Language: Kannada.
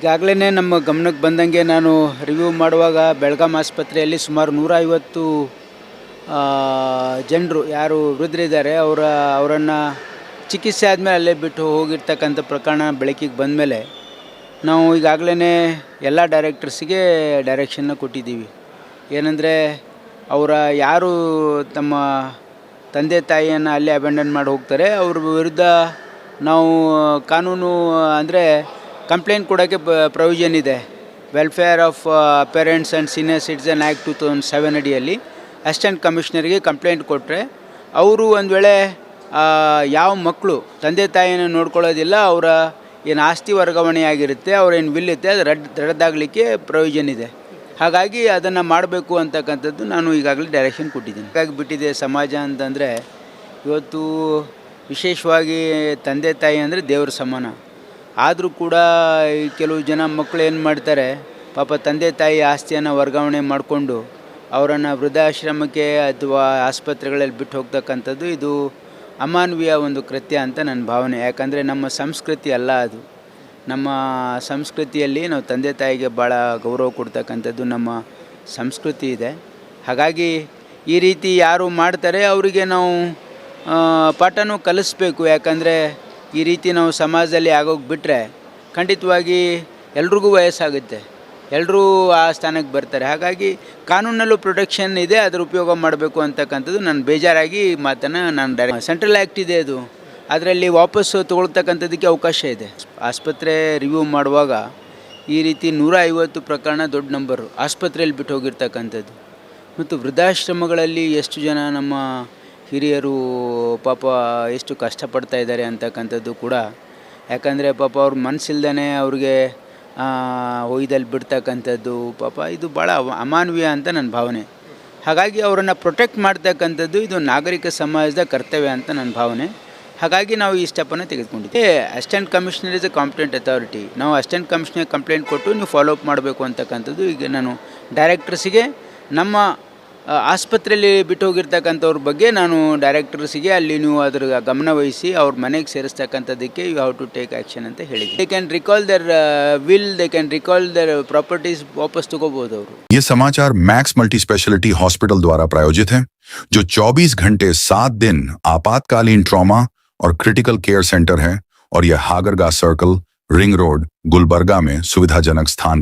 ಈಗಾಗಲೇ ನಮ್ಮ ಗಮನಕ್ಕೆ ಬಂದಂಗೆ ನಾನು ರಿವ್ಯೂ ಮಾಡುವಾಗ ಬೆಳಗಾಂ ಆಸ್ಪತ್ರೆಯಲ್ಲಿ ಸುಮಾರು 150 ಜನರು ಯಾರು ವೃದ್ಧರಿದ್ದಾರೆ ಅವರನ್ನು ಚಿಕಿತ್ಸೆ ಆದಮೇಲೆ ಅಲ್ಲೇ ಬಿಟ್ಟು ಹೋಗಿರ್ತಕ್ಕಂಥ ಪ್ರಕರಣ ಬೆಳಕಿಗೆ ಬಂದಮೇಲೆ ನಾವು ಈಗಾಗಲೇ ಎಲ್ಲ ಡೈರೆಕ್ಟರ್ಸಿಗೆ ಡೈರೆಕ್ಷನ್ನ ಕೊಟ್ಟಿದ್ದೀವಿ. ಏನಂದರೆ ಅವರ ಯಾರು ತಮ್ಮ ತಂದೆ ತಾಯಿಯನ್ನು ಅಲ್ಲೇ ಅಬೆಂಡನ್ ಮಾಡಿ ಹೋಗ್ತಾರೆ ಅವ್ರ ವಿರುದ್ಧ ನಾವು ಕಾನೂನು ಅಂದರೆ ಕಂಪ್ಲೇಂಟ್ ಕೊಡೋಕ್ಕೆ ಪ್ರೊವಿಷನ್ ಇದೆ. Welfare of parents and senior citizen act 2007 ಅಡಿಯಲ್ಲಿ ಅಸಿಸ್ಟೆಂಟ್ ಕಮಿಷನರ್ಗೆ ಕಂಪ್ಲೇಂಟ್ ಕೊಟ್ಟರೆ ಅವರು ಒಂದು ವೇಳೆ ಯಾವ ಮಕ್ಕಳು ತಂದೆ ತಾಯಿಯನ್ನು ನೋಡ್ಕೊಳ್ಳೋದಿಲ್ಲ, ಅವರ ಏನು ಆಸ್ತಿ ವರ್ಗಾವಣೆ ಆಗಿರುತ್ತೆ, ಅವ್ರೇನು ವಿಲ್ ಇರುತ್ತೆ ಅದು ರದ್ದಾಗಲಿಕ್ಕೆ ಪ್ರೊವಿಷನ್ ಇದೆ. ಹಾಗಾಗಿ ಅದನ್ನು ಮಾಡಬೇಕು ಅಂತಕ್ಕಂಥದ್ದು ನಾನು ಈಗಾಗಲೇ ಡೈರೆಕ್ಷನ್ ಕೊಟ್ಟಿದ್ದೀನಿ. ಹಾಗಾಗಿ ಬಿಟ್ಟಿದೆ ಸಮಾಜ ಅಂತಂದರೆ ಇವತ್ತು ವಿಶೇಷವಾಗಿ ತಂದೆ ತಾಯಿ ಅಂದರೆ ದೇವ್ರ ಸಮಾನ. ಆದರೂ ಕೂಡ ಕೆಲವು ಜನ ಮಕ್ಕಳು ಏನು ಮಾಡ್ತಾರೆ, ಪಾಪ ತಂದೆ ತಾಯಿ ಆಸ್ತಿಯನ್ನು ವರ್ಗಾವಣೆ ಮಾಡಿಕೊಂಡು ಅವರನ್ನು ವೃದ್ಧಾಶ್ರಮಕ್ಕೆ ಅಥವಾ ಆಸ್ಪತ್ರೆಗಳಲ್ಲಿ ಬಿಟ್ಟು ಹೋಗ್ತಕ್ಕಂಥದ್ದು ಇದು ಅಮಾನವೀಯ ಒಂದು ಕೃತ್ಯ ಅಂತ ನನ್ನ ಭಾವನೆ. ಯಾಕಂದರೆ ನಮ್ಮ ಸಂಸ್ಕೃತಿ ಅಲ್ಲ ಅದು. ನಮ್ಮ ಸಂಸ್ಕೃತಿಯಲ್ಲಿ ನಾವು ತಂದೆ ತಾಯಿಗೆ ಭಾಳ ಗೌರವ ಕೊಡ್ತಕ್ಕಂಥದ್ದು ನಮ್ಮ ಸಂಸ್ಕೃತಿ ಇದೆ. ಹಾಗಾಗಿ ಈ ರೀತಿ ಯಾರು ಮಾಡ್ತಾರೆ ಅವರಿಗೆ ನಾವು ಪಾಠನೂ ಕಲಿಸ್ಬೇಕು. ಯಾಕಂದರೆ ಈ ರೀತಿ ನಾವು ಸಮಾಜದಲ್ಲಿ ಆಗೋಗಿ ಬಿಟ್ಟರೆ ಖಂಡಿತವಾಗಿ ಎಲ್ರಿಗೂ ವಯಸ್ಸಾಗುತ್ತೆ, ಎಲ್ಲರೂ ಆ ಸ್ಥಾನಕ್ಕೆ ಬರ್ತಾರೆ. ಹಾಗಾಗಿ ಕಾನೂನಲ್ಲೂ ಪ್ರೊಟೆಕ್ಷನ್ ಇದೆ, ಅದರ ಉಪಯೋಗ ಮಾಡಬೇಕು ಅಂತಕ್ಕಂಥದ್ದು ನಾನು ಬೇಜಾರಾಗಿ ಮಾತನ್ನು ನಾನು ಸೆಂಟ್ರಲ್ ಆ್ಯಕ್ಟ್ ಇದೆ ಅದು, ಅದರಲ್ಲಿ ವಾಪಸ್ಸು ತೊಗೊಳ್ತಕ್ಕಂಥದ್ದಕ್ಕೆ ಅವಕಾಶ ಇದೆ. ಆಸ್ಪತ್ರೆ ರಿವ್ಯೂ ಮಾಡುವಾಗ ಈ ರೀತಿ 150 ಪ್ರಕರಣ ದೊಡ್ಡ ನಂಬರು ಆಸ್ಪತ್ರೆಯಲ್ಲಿ ಬಿಟ್ಟು ಹೋಗಿರ್ತಕ್ಕಂಥದ್ದು. ಮತ್ತು ವೃದ್ಧಾಶ್ರಮಗಳಲ್ಲಿ ಎಷ್ಟು ಜನ ನಮ್ಮ ಹಿರಿಯರು ಪಾಪ ಎಷ್ಟು ಕಷ್ಟಪಡ್ತಾ ಇದ್ದಾರೆ ಅಂತಕ್ಕಂಥದ್ದು ಕೂಡ. ಯಾಕಂದರೆ ಪಾಪ ಅವ್ರ ಮನಸ್ಸಿಲ್ದೇ ಅವ್ರಿಗೆ ಒಯ್ದಲ್ಲಿ ಬಿಡ್ತಕ್ಕಂಥದ್ದು ಪಾಪ ಇದು ಭಾಳ ಅಮಾನವೀಯ ಅಂತ ನನ್ನ ಭಾವನೆ. ಹಾಗಾಗಿ ಅವರನ್ನು ಪ್ರೊಟೆಕ್ಟ್ ಮಾಡ್ತಕ್ಕಂಥದ್ದು ಇದು ನಾಗರಿಕ ಸಮಾಜದ ಕರ್ತವ್ಯ ಅಂತ ನನ್ನ ಭಾವನೆ. ಹಾಗಾಗಿ ನಾವು ಈ ಸ್ಟೆಪ್ಪನ್ನು ತೆಗೆದುಕೊಂಡಿದ್ದೀವಿ. Assistant commissioner is a competent authority. ನಾವು ಅಸಿಸ್ಟೆಂಟ್ ಕಮಿಷನರ್ ಕಂಪ್ಲೇಂಟ್ ಕೊಟ್ಟು ನೀವು ಫಾಲೋ ಅಪ್ ಮಾಡಬೇಕು ಅಂತಕ್ಕಂಥದ್ದು ಈಗ ನಾನು ಡೈರೆಕ್ಟರ್ಸಿಗೆ ನಮ್ಮ ಆಸ್ಪತ್ರೆಯಲ್ಲಿ ಬಿಟ್ಟು ಹೋಗಿರ್ತಕ್ಕಂಥವ್ರ ಬಗ್ಗೆ ನಾನು ಡೈರೆಕ್ಟರ್ಸಿಗೆ ಅಲ್ಲಿ ನೀವು ಅದ್ರ ಗಮನ ವಹಿಸಿ ಅವ್ರ ಮನೆಗೆ ಸೇರಿಸ್ತಕ್ಕಂಥದ್ದಕ್ಕೆ you have to take action ಅಂತ ಹೇಳಿದ್ವಿ. They can recall their will, they can recall their properties ವಾಪಸ್ ತಗೋಬಹುದು ಅವರು. ये समाचार मैक्स मल्टी स्पेशलिटी हॉस्पिटल द्वारा प्रायोजित है, जो 24 घंटे 7 दिन आपातकालीन ट्रॉमा और क्रिटिकल केयर सेंटर है और यह Hagarga circle, ring road, Gulbarga में सुविधाजनक स्थान